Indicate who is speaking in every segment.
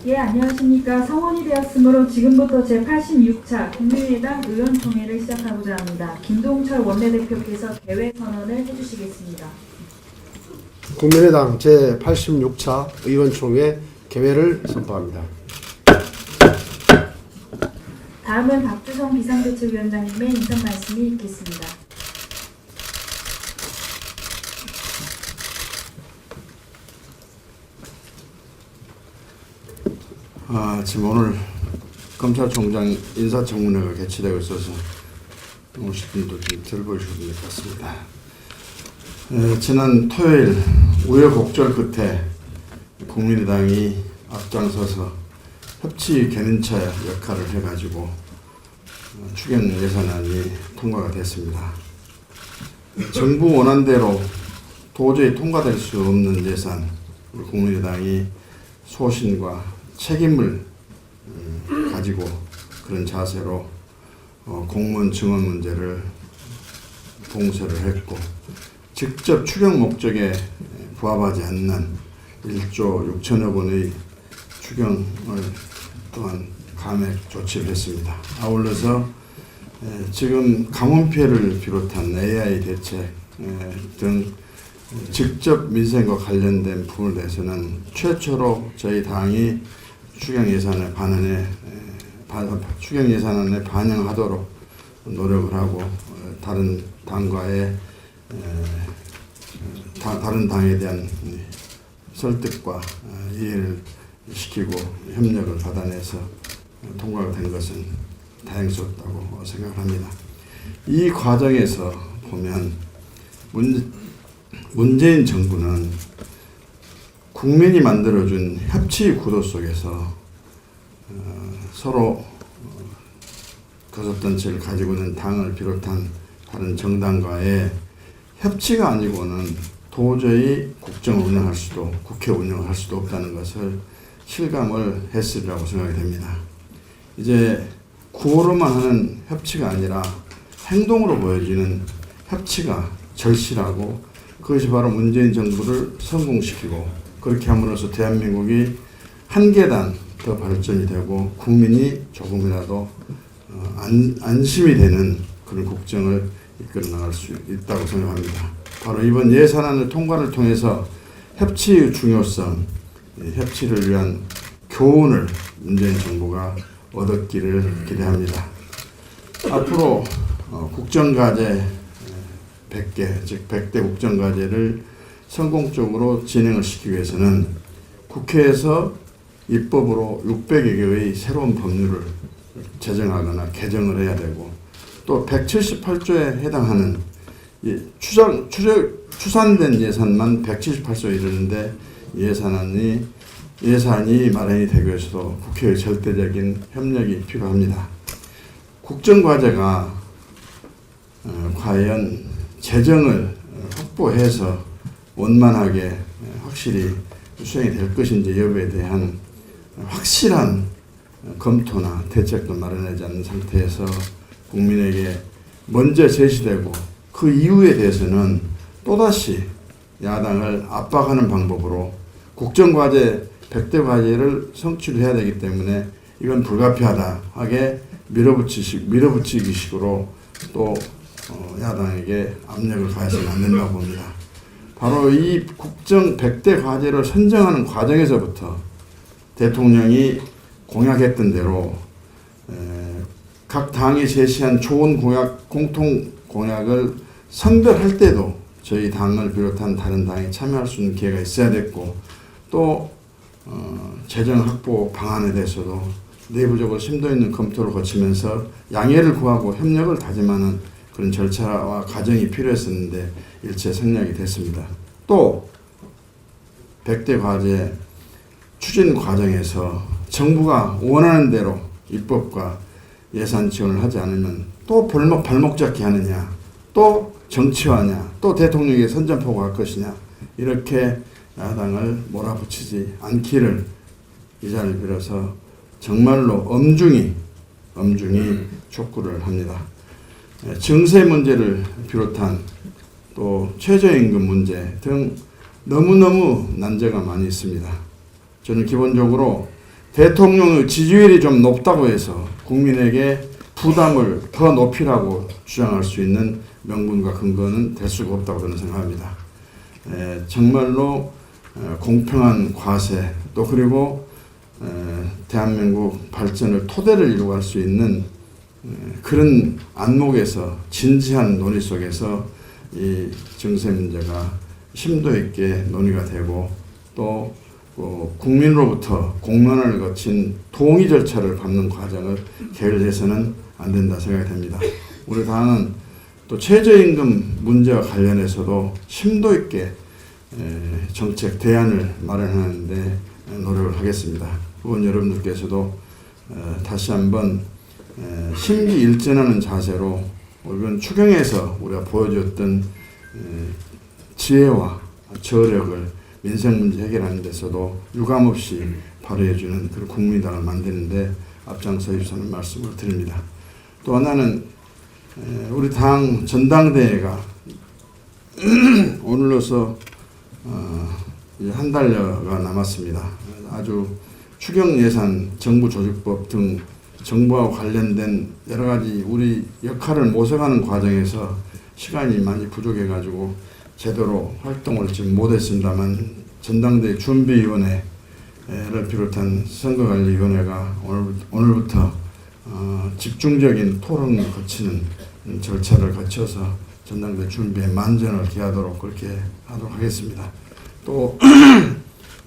Speaker 1: 예, 안녕하십니까. 성원이 되었으므로 지금부터 제86차 국민의당 의원총회를 시작하고자 합니다. 김동철 원내대표께서 개회 선언을 해주시겠습니다.
Speaker 2: 국민의당 제86차 의원총회 개회를 선포합니다.
Speaker 1: 다음은 박주성 비상대책위원장님의 인사 말씀이 있겠습니다.
Speaker 3: 지금 오늘 검찰총장 인사청문회가 개최되고 있어서 오실 분도 좀 덜 보이시는 것 같습니다. 지난 토요일 우여곡절 끝에 국민의당이 앞장서서 협치 견인차 역할을 해가지고 추경 예산안이 통과가 됐습니다. 정부 원안대로 도저히 통과될 수 없는 예산, 우리 국민의당이 소신과 책임을 가지고 그런 자세로 공무원 증원 문제를 봉쇄를 했고, 직접 추경 목적에 부합하지 않는 1조 6천억 원의 추경을 또한 감액 조치를 했습니다. 아울러서 지금 가뭄 피해를 비롯한 AI 대책 등 직접 민생과 관련된 부분에 대해서는 최초로 저희 당이 추경 예산안에 반영하도록 노력을 하고, 다른 당과의 다른 당에 대한 설득과 이해를 시키고 협력을 받아내서 통과가 된 것은 다행스럽다고 생각을 합니다. 이 과정에서 보면 문재인 정부는 국민이 만들어준 협치 구도 속에서 서로 교섭단체를 가지고 있는 당을 비롯한 다른 정당과의 협치가 아니고는 도저히 국정을 운영할 수도, 국회 운영을 할 수도 없다는 것을 실감을 했으리라고 생각이 됩니다. 이제 구호로만 하는 협치가 아니라 행동으로 보여지는 협치가 절실하고, 그것이 바로 문재인 정부를 성공시키고, 그렇게 함으로써 대한민국이 한 계단 더 발전이 되고 국민이 조금이라도 안심이 되는 그런 국정을 이끌어 나갈 수 있다고 생각합니다. 바로 이번 예산안의 통과를 통해서 협치의 중요성, 협치를 위한 교훈을 문재인 정부가 얻었기를 기대합니다. 앞으로 국정과제 100개, 즉 100대 국정과제를 성공적으로 진행을 시키기 위해서는 국회에서 입법으로 600여 개의 새로운 법률을 제정하거나 개정을 해야 되고, 또 178조에 해당하는 추산된 예산만 178조에 이르는데 예산이 마련이 되기 위해서도 국회의 절대적인 협력이 필요합니다. 국정과제가 과연 재정을 확보해서 원만하게 확실히 수행이 될 것인지 여부에 대한 확실한 검토나 대책도 마련하지 않는 상태에서 국민에게 먼저 제시되고, 그 이후에 대해서는 또다시 야당을 압박하는 방법으로 국정과제 100대 과제를 성취해야 되기 때문에 이건 불가피하다하게 밀어붙이기 식으로 또 야당에게 압력을 가해서는 안 된다고 봅니다. 바로 이 국정 100대 과제를 선정하는 과정에서부터 대통령이 공약했던 대로 각 당이 제시한 좋은 공약, 공통 공약을 선별할 때도 저희 당을 비롯한 다른 당이 참여할 수 있는 기회가 있어야 됐고, 또 재정 확보 방안에 대해서도 내부적으로 심도 있는 검토를 거치면서 양해를 구하고 협력을 다짐하는 그런 절차와 과정이 필요했었는데 일체 생략이 됐습니다. 또 100대 과제 추진 과정에서 정부가 원하는 대로 입법과 예산 지원을 하지 않으면 또 발목 잡기 하느냐, 또 정치화냐, 또 대통령에게 선전포고 할 것이냐, 이렇게 야당을 몰아붙이지 않기를 이 자리를 빌어서 정말로 엄중히 촉구를 합니다. 증세 문제를 비롯한 또 최저임금 문제 등 너무너무 난제가 많이 있습니다. 저는 기본적으로 대통령의 지지율이 좀 높다고 해서 국민에게 부담을 더 높이라고 주장할 수 있는 명분과 근거는 될 수가 없다고 저는 생각합니다. 정말로 공평한 과세 또 그리고 대한민국 발전을 토대를 이루갈 수 있는 그런 안목에서 진지한 논의 속에서 이 증세 문제가 심도 있게 논의가 되고 또 국민으로부터 공론화를 거친 동의 절차를 밟는 과정을 게을리해서는 안 된다 생각이 됩니다. 우리 당은 또 최저임금 문제와 관련해서도 심도 있게 정책 대안을 마련하는 데 노력을 하겠습니다. 그건 여러분들께서도 다시 한번 심기일전하는 자세로 이번 추경에서 우리가 보여줬던 지혜와 저력을 민생 문제 해결하는 데서도 유감없이 발휘해주는 그런 국민당을 만드는데 앞장서 주시는 말씀을 드립니다. 또 하나는 우리 당 전당대회가 오늘로서 한 달여가 남았습니다. 아주 추경 예산, 정부 조직법 등 정부와 관련된 여러 가지 우리 역할을 모색하는 과정에서 시간이 많이 부족해가지고 제대로 활동을 지금 못했습니다만 전당대회 준비위원회를 비롯한 선거관리위원회가 오늘부터 집중적인 토론을 거치는 절차를 거쳐서 전당대회 준비에 만전을 기하도록 그렇게 하도록 하겠습니다. 또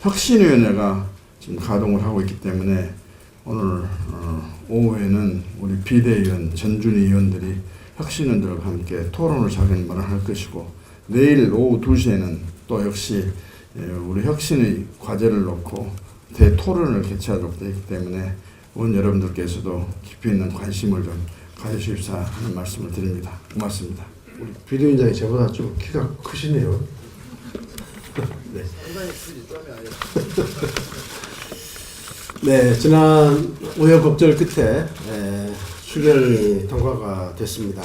Speaker 3: 혁신위원회가 지금 가동을 하고 있기 때문에 오늘 오후에는 우리 비대위원, 전준희 의원들이 혁신위원들과 함께 토론을 자기는 마련할 것이고 내일 오후 2시에는 또 역시 우리 혁신의 과제를 놓고 대토론을 개최하도록 되어 있기 때문에 의원 여러분들께서도 깊이 있는 관심을 좀 가져주십사 하는 말씀을 드립니다. 고맙습니다.
Speaker 2: 우리 비대위원장이 저보다 좀 키가 크시네요. 네. 네, 지난 우여곡절 끝에 추경이 통과가 됐습니다.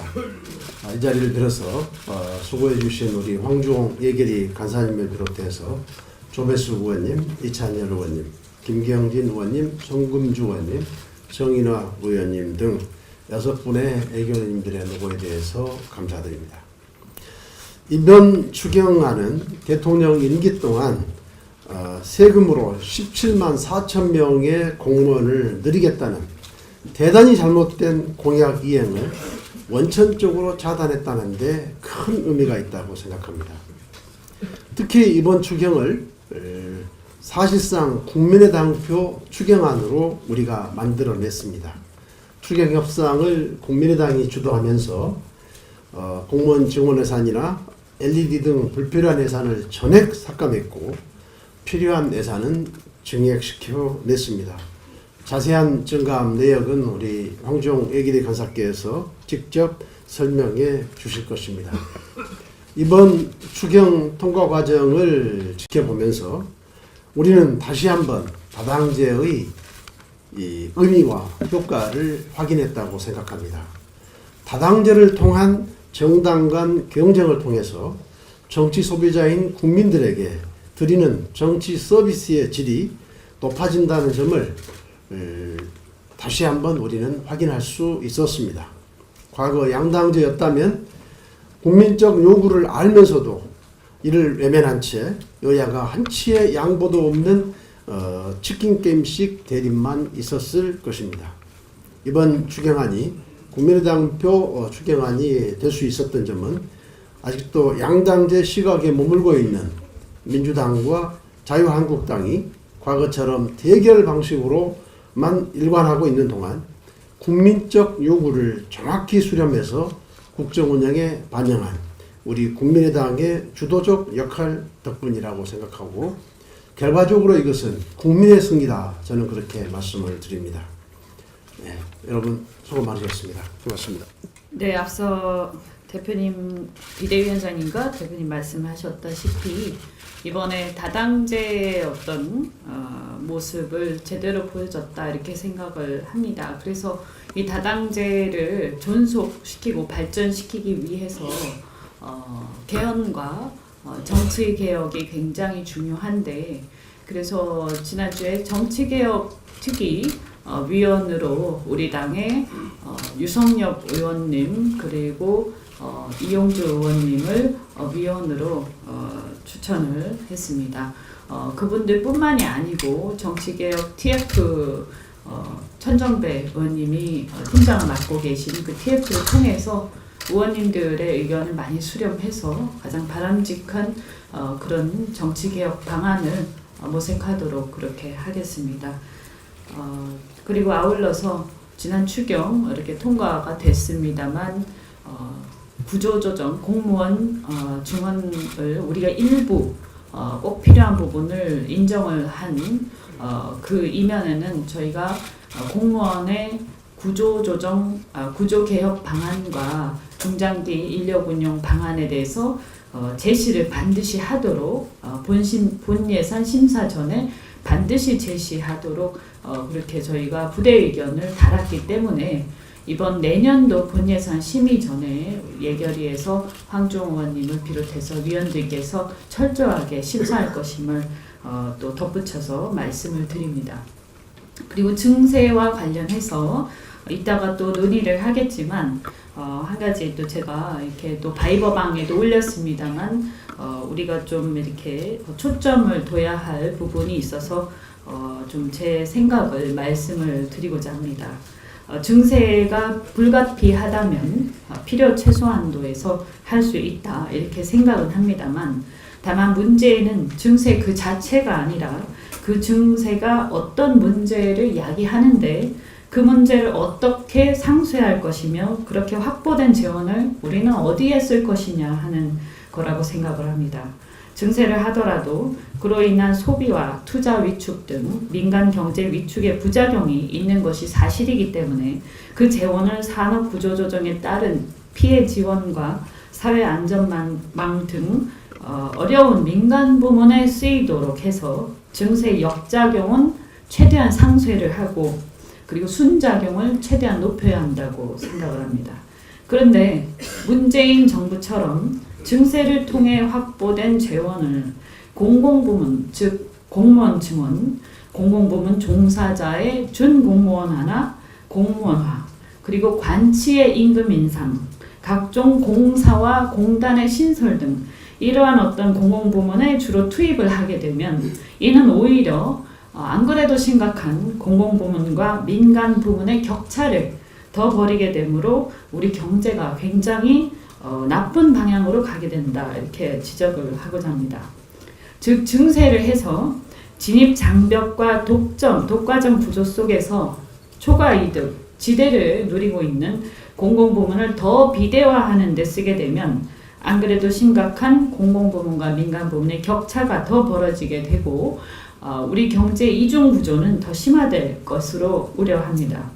Speaker 2: 이 자리를 빌어서 수고해 주신 우리 황주홍 예결위 간사님을 비롯해서 조배수 의원님, 이찬열 의원님, 김경진 의원님, 송금주 의원님, 정인화 의원님 등 6분의 애교님들의 노고에 대해서 감사드립니다. 이번 추경안은 대통령 임기 동안 세금으로 17만 4천 명의 공무원을 늘리겠다는 대단히 잘못된 공약 이행을 원천적으로 차단했다는 데 큰 의미가 있다고 생각합니다. 특히 이번 추경을 사실상 국민의당표 추경안으로 우리가 만들어냈습니다. 추경 협상을 국민의당이 주도하면서 공무원 증원 예산이나 LED 등 불필요한 예산을 전액 삭감했고 필요한 예산은 증액시켜 냈습니다. 자세한 증감 내역은 우리 황주홍 예결위 간사께서 직접 설명해 주실 것입니다. 이번 추경 통과 과정을 지켜보면서 우리는 다시 한번 다당제의 이 의미와 효과를 확인했다고 생각합니다. 다당제를 통한 정당 간 경쟁을 통해서 정치 소비자인 국민들에게 드리는 정치 서비스의 질이 높아진다는 점을 다시 한번 우리는 확인할 수 있었습니다. 과거 양당제였다면 국민적 요구를 알면서도 이를 외면한 채 여야가 한치의 양보도 없는 치킨 게임식 대립만 있었을 것입니다. 이번 추경안이 국민의당표 추경안이 될 수 있었던 점은 아직도 양당제 시각에 머물고 있는 민주당과 자유한국당이 과거처럼 대결 방식으로만 일관하고 있는 동안 국민적 요구를 정확히 수렴해서 국정 운영에 반영한 우리 국민의당의 주도적 역할 덕분이라고 생각하고 결과적으로 이것은 국민의 승리다. 저는 그렇게 말씀을 드립니다. 네, 여러분 수고 많으셨습니다. 고맙습니다.
Speaker 4: 네, 앞서 대표님, 비대위원장님과 대표님 말씀하셨다시피 이번에 다당제의 어떤 모습을 제대로 보여줬다 이렇게 생각을 합니다. 그래서 이 다당제를 존속시키고 발전시키기 위해서 개헌과 정치 개혁이 굉장히 중요한데 그래서 지난주에 정치개혁 특위 위원으로 우리 당의 유성엽 의원님 그리고 이용주 의원님을 위원으로 추천을 했습니다. 그분들뿐만이 아니고 정치개혁 TF 천정배 의원님이 팀장을 맡고 계신 그 TF를 통해서 의원님들의 의견을 많이 수렴해서 가장 바람직한 그런 정치개혁 방안을 모색하도록 그렇게 하겠습니다. 그리고 아울러서 지난 추경 이렇게 통과가 됐습니다만 구조조정 공무원 증원을 우리가 일부 꼭 필요한 부분을 인정을 한 그 이면에는 저희가 공무원의 구조개혁 방안과 중장기 인력 운용 방안에 대해서 제시를 반드시 하도록 본 예산 심사 전에 반드시 제시하도록 그렇게 저희가 부대 의견을 달았기 때문에 이번 내년도 본예산 심의 전에 예결위에서 황종 의원님을 비롯해서 위원들께서 철저하게 심사할 것임을 또 덧붙여서 말씀을 드립니다. 그리고 증세와 관련해서 이따가 또 논의를 하겠지만 한 가지 또 제가 이렇게 또 바이버방에도 올렸습니다만 우리가 좀 이렇게 초점을 둬야 할 부분이 있어서 좀 제 생각을 말씀을 드리고자 합니다. 증세가 불가피하다면 필요 최소한도에서 할 수 있다 이렇게 생각은 합니다만 다만 문제는 증세 그 자체가 아니라 그 증세가 어떤 문제를 야기하는데 그 문제를 어떻게 상쇄할 것이며 그렇게 확보된 재원을 우리는 어디에 쓸 것이냐 하는 거라고 생각을 합니다. 증세를 하더라도 그로 인한 소비와 투자 위축 등 민간 경제 위축의 부작용이 있는 것이 사실이기 때문에 그 재원을 산업 구조 조정에 따른 피해 지원과 사회 안전망 등 어려운 민간 부문에 쓰이도록 해서 증세 역작용은 최대한 상쇄를 하고 그리고 순작용을 최대한 높여야 한다고 생각을 합니다. 그런데 문재인 정부처럼 증세를 통해 확보된 재원을 공공부문, 즉 공무원 증원, 공공부문 종사자의 준공무원화나 공무원화, 그리고 관치의 임금 인상, 각종 공사와 공단의 신설 등 이러한 어떤 공공부문에 주로 투입을 하게 되면 이는 오히려 안 그래도 심각한 공공부문과 민간 부문의 격차를 더 벌이게 되므로 우리 경제가 굉장히 나쁜 방향으로 가게 된다 이렇게 지적을 하고자 합니다. 즉 증세를 해서 진입 장벽과 독과점 구조 속에서 초과 이득, 지대를 누리고 있는 공공부문을 더 비대화하는 데 쓰게 되면 안 그래도 심각한 공공부문과 민간부문의 격차가 더 벌어지게 되고 우리 경제 이중 구조는 더 심화될 것으로 우려합니다.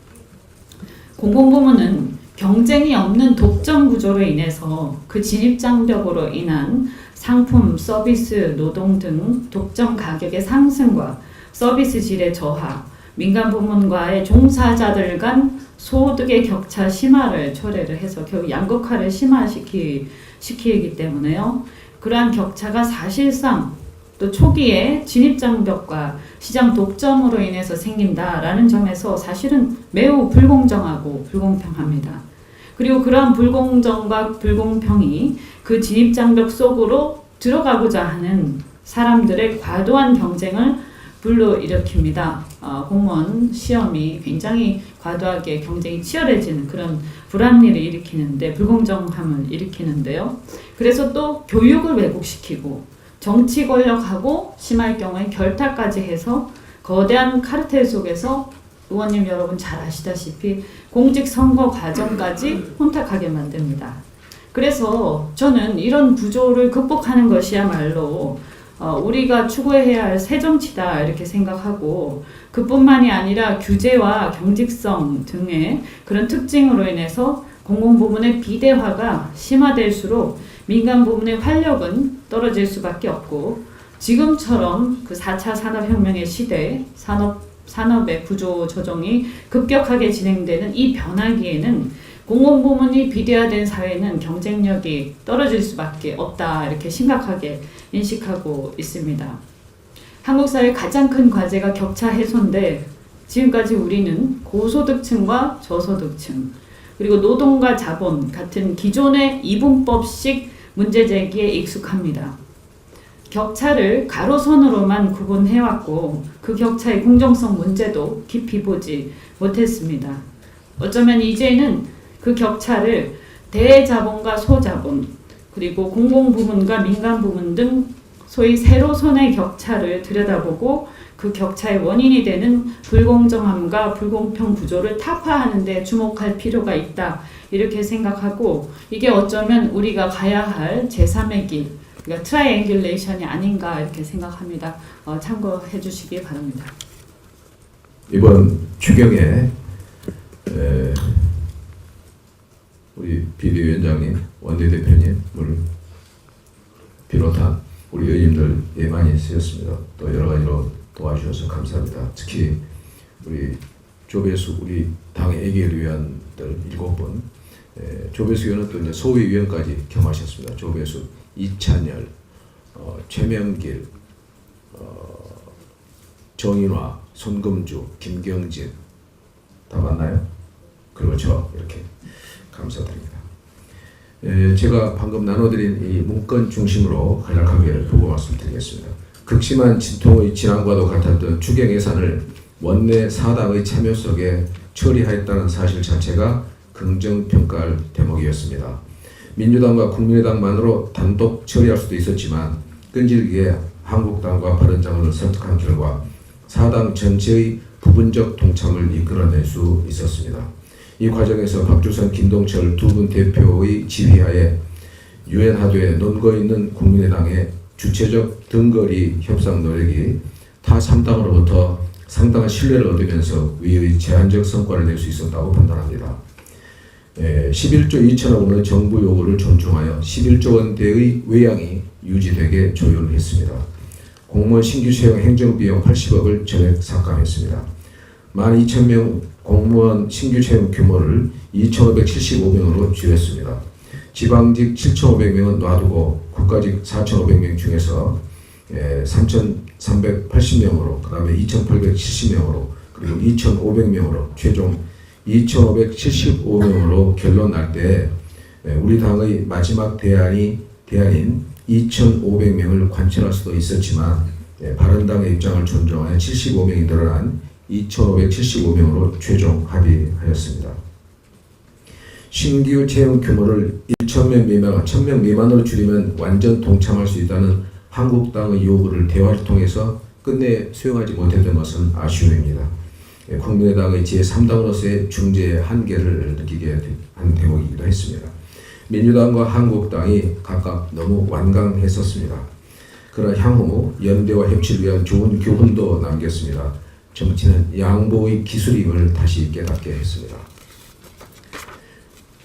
Speaker 4: 공공부문은 경쟁이 없는 독점 구조로 인해서 그 진입 장벽으로 인한 상품, 서비스, 노동 등 독점 가격의 상승과 서비스 질의 저하, 민간 부문과의 종사자들 간 소득의 격차 심화를 초래를 해서 결국 양극화를 심화시키기 때문에요. 그러한 격차가 사실상 또 초기에 진입장벽과 시장 독점으로 인해서 생긴다라는 점에서 사실은 매우 불공정하고 불공평합니다. 그리고 그러한 불공정과 불공평이 그 진입장벽 속으로 들어가고자 하는 사람들의 과도한 경쟁을 불러일으킵니다. 공무원 시험이 굉장히 과도하게 경쟁이 치열해지는 그런 불합리를 일으키는데 불공정함을 일으키는데요. 그래서 또 교육을 왜곡시키고 정치 권력하고 심할 경우에 결탁까지 해서 거대한 카르텔 속에서 의원님 여러분 잘 아시다시피 공직선거 과정까지 혼탁하게 만듭니다. 그래서 저는 이런 구조를 극복하는 것이야말로 우리가 추구해야 할 새정치다 이렇게 생각하고 그뿐만이 아니라 규제와 경직성 등의 그런 특징으로 인해서 공공부문의 비대화가 심화될수록 민간부문의 활력은 떨어질 수밖에 없고 지금처럼 그 4차 산업혁명의 시대 산업의 구조 조정이 급격하게 진행되는 이 변화기에는 공공부문이 비대화된 사회는 경쟁력이 떨어질 수밖에 없다 이렇게 심각하게 인식하고 있습니다. 한국 사회의 가장 큰 과제가 격차 해소인데 지금까지 우리는 고소득층과 저소득층 그리고 노동과 자본 같은 기존의 이분법식 문제 제기에 익숙합니다. 격차를 가로선으로만 구분해왔고 그 격차의 공정성 문제도 깊이 보지 못했습니다. 어쩌면 이제는 그 격차를 대자본과 소자본 그리고 공공부문과 민간부문 등 소위 세로선의 격차를 들여다보고 그 격차의 원인이 되는 불공정함과 불공평 구조를 타파하는 데 주목할 필요가 있다 이렇게 생각하고 이게 어쩌면 우리가 가야 할 제3의 길 그러니까 트라이앵귤레이션이 아닌가 이렇게 생각합니다. 참고해 주시기 바랍니다.
Speaker 5: 이번 추경에 우리 비대위원장님, 원내대표님을 비롯한 우리 의원님들 예 많이 쓰였습니다. 또 여러 가지로 도와주셔서 감사합니다. 특히 우리 조배수 우리 당의 애결위원들 7분, 조배수 의원은 또 이제 소위위원까지 겸하셨습니다. 조배수, 이찬열, 최명길, 정인화, 손금주, 김경진 다 맞나요? 그리고 저 이렇게 감사드립니다. 제가 방금 나눠드린 이 문건 중심으로 간략하게 보고 말씀드리겠습니다. 극심한 진통의 진앙과도 같았던 추경 예산을 원내 사당의 참여 속에 처리하였다는 사실 자체가 긍정평가할 대목이었습니다. 민주당과 국민의당만으로 단독 처리할 수도 있었지만 끈질기게 한국당과 바른정당을 설득한 결과 사당 전체의 부분적 동참을 이끌어낼 수 있었습니다. 이 과정에서 박주선, 김동철 두 분 대표의 지휘하에 유엔하도에 논거 있는 국민의당의 주체적 등거리 협상 노력이 타 3당으로부터 상당한 신뢰를 얻으면서 위의 제한적 성과를 낼 수 있었다고 판단합니다. 11조 2천억 원의 정부 요구를 존중하여 11조 원대의 외양이 유지되게 조율을 했습니다. 공무원 신규 채용 행정비용 80억을 전액 삭감했습니다. 12,000명 공무원 신규 채용 규모를 2,575명으로 줄였습니다. 지방직 7,500명은 놔두고 국가직 4,500명 중에서 3,380명으로 그 다음에 2,870명으로 그리고 2,500명으로 최종 2,575명으로 결론 날 때 우리 당의 마지막 대안인 2,500명을 관철할 수도 있었지만 바른당의 입장을 존중하여 75명이 늘어난 2,575명으로 최종 합의하였습니다. 신규 채용 규모를 1,000명 미만으로 줄이면 완전 동참할 수 있다는 한국당의 요구를 대화를 통해서 끝내 수용하지 못했던 것은 아쉬움입니다. 국민의당의 제3당으로서의 중재의 한계를 느끼게 한 대목이기도 했습니다. 민주당과 한국당이 각각 너무 완강했었습니다. 그러나 향후 연대와 협치를 위한 좋은 교훈도 남겼습니다. 정치는 양보의 기술임을 다시 깨닫게 했습니다.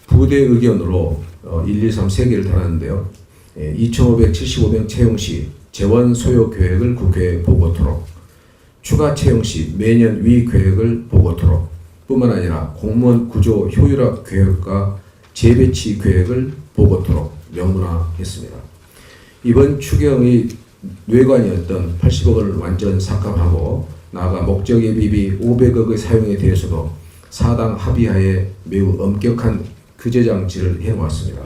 Speaker 5: 부대 의견으로 1, 2, 3, 3개를 달았는데요. 2,575명 채용 시 재원 소요 계획을 국회에 보고토록, 추가 채용 시 매년 위 계획을 보고토록, 뿐만 아니라 공무원 구조 효율화 계획과 재배치 계획을 보고토록 명문화했습니다. 이번 추경의 뇌관이었던 80억을 완전 삭감하고 나아가 목적 예비비 500억의 사용에 대해서도 사당 합의하에 매우 엄격한 규제 장치를 해놓았습니다.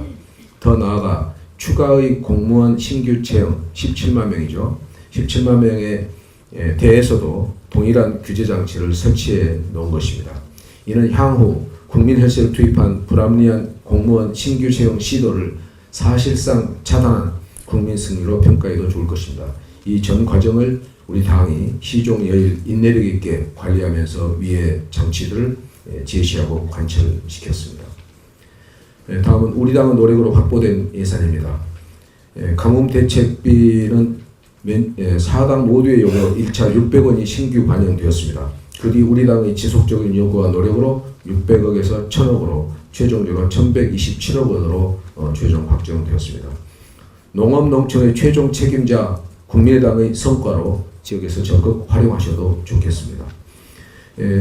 Speaker 5: 더 나아가 추가의 공무원 신규 채용 17만 명이죠. 17만 명에 대해서도 동일한 규제 장치를 설치해 놓은 것입니다. 이는 향후 국민 혈세를 투입한 불합리한 공무원 신규 채용 시도를 사실상 차단한 국민 승리로 평가해도 좋을 것입니다. 이 전 과정을 우리 당이 시종여일 인내력 있게 관리하면서 위의 장치들을 제시하고 관철시켰습니다. 다음은 우리 당의 노력으로 확보된 예산입니다. 가뭄 대책비는 사당 모두의 요구 1차 600원이 신규 반영되었습니다. 그 뒤 우리 당의 지속적인 요구와 노력으로 600억에서 1,000억으로 최종적으로 1,127억 원으로 최종 확정되었습니다. 농업 농촌의 최종 책임자 국민의당의 성과로 지역에서 적극 활용하셔도 좋겠습니다.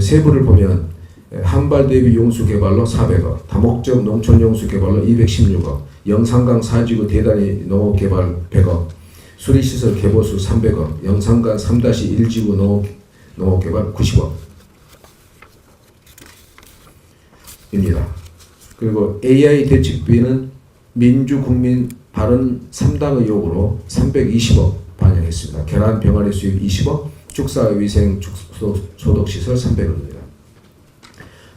Speaker 5: 세부를 보면 한발 대비 용수 개발로 400억, 다목적 농촌 용수 개발로 216억, 영산강 사지구 대단위 농업 개발 100억, 수리시설 개보수 300억, 영산간 3-1지구 농업개발 90억 입니다. 그리고 AI 대책비는 민주국민 바른 3당의 요구로 320억 반영했습니다. 계란 병아리 수입 20억, 축사위생 소독시설 300억입니다.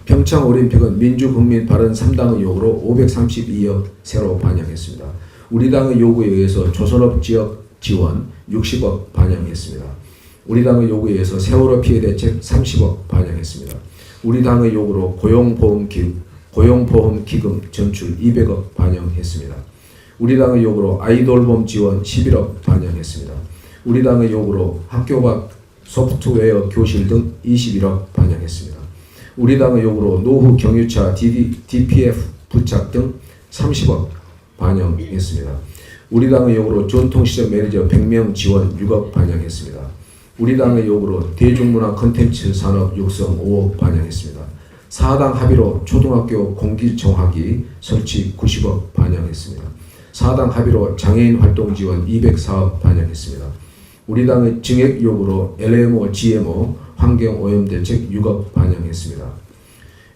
Speaker 5: 평창올림픽은 민주국민 바른 3당의 요구로 532억 새로 반영했습니다. 우리 당의 요구에 의해서 조선업 지역 지원 60억 반영했습니다. 우리 당의 요구에 의해서 세월호 피해 대책 30억 반영했습니다. 우리 당의 요구로 고용보험 기금 전출 200억 반영했습니다. 우리 당의 요구로 아이돌봄 지원 11억 반영했습니다. 우리 당의 요구로 학교 밖 소프트웨어 교실 등 21억 반영했습니다. 우리 당의 요구로 노후 경유차 DPF 부착 등 30억 반영했습니다. 우리 당의 요구로 전통시장 매니저 100명 지원 6억 반영했습니다. 우리 당의 요구로 대중문화 콘텐츠 산업 육성 5억 반영했습니다. 4당 합의로 초등학교 공기정화기 설치 90억 반영했습니다. 4당 합의로 장애인 활동 지원 204억 반영했습니다. 우리 당의 증액 요구로 LMO, GMO 환경오염 대책 6억 반영했습니다.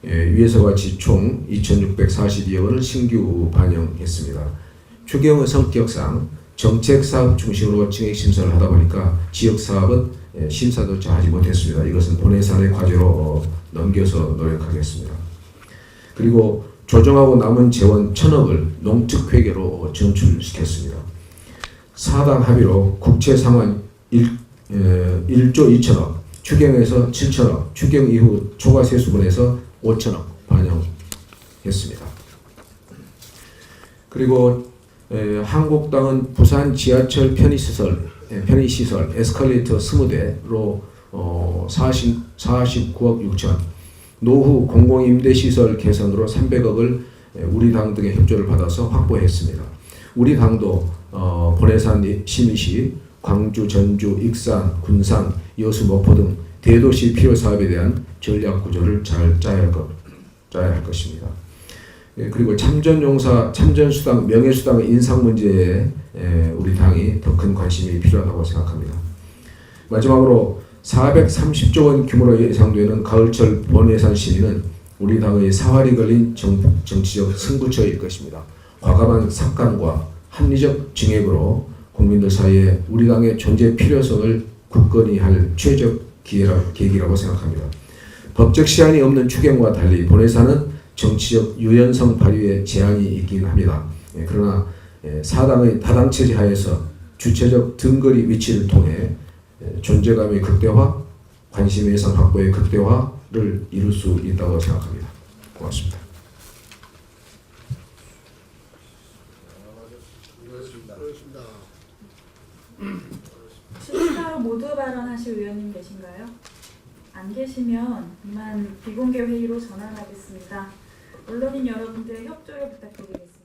Speaker 5: 위에서 같이 총 2,642억 원을 신규 반영했습니다. 추경의 성격상 정책사업 중심으로 증액심사를 하다 보니까 지역사업은 심사조차 하지 못했습니다. 이것은 본예산의 과제로 넘겨서 노력하겠습니다. 그리고 조정하고 남은 재원 1,000억을 농특회계로 전출시켰습니다. 4당 합의로 국채 상환 1조 2천억, 추경에서 7천억, 추경 이후 초과 세수분에서 5천억 반영했습니다. 그리고 한국당은 부산 지하철 편의시설 에스컬레이터 20대로 49억 6천, 노후 공공임대시설 개선으로 300억을 우리 당 등의 협조를 받아서 확보했습니다. 우리 당도 본예산 심의 광주, 전주, 익산, 군산, 여수, 목포 등 대도시 필요 사업에 대한 전략 구조를 잘 짜야 할 것입니다. 그리고 참전용사, 참전수당, 명예수당의 인상 문제에 우리 당이 더 큰 관심이 필요하다고 생각합니다. 마지막으로 430조 원 규모로 예상되는 가을철 본예산 심의는 우리 당의 사활이 걸린 정치적 승부처일 것입니다. 과감한 삭감과 합리적 증액으로 국민들 사이에 우리 당의 존재 필요성을 굳건히 할 최적 계기라고 생각합니다. 법적 시한이 없는 추경과 달리 본예산은 정치적 유연성 발휘에 제한이 있긴 합니다. 그러나 사당의 다당체제 하에서 주체적 등거리 위치를 통해 존재감의 극대화, 관심 예산 확보의 극대화를 이룰 수 있다고 생각합니다. 고맙습니다.
Speaker 1: 실시간으로 모두 발언하실 의원님 계신가요? 안 계시면 이만 비공개 회의로 전환하겠습니다. 언론인 여러분들의 협조를 부탁드리겠습니다.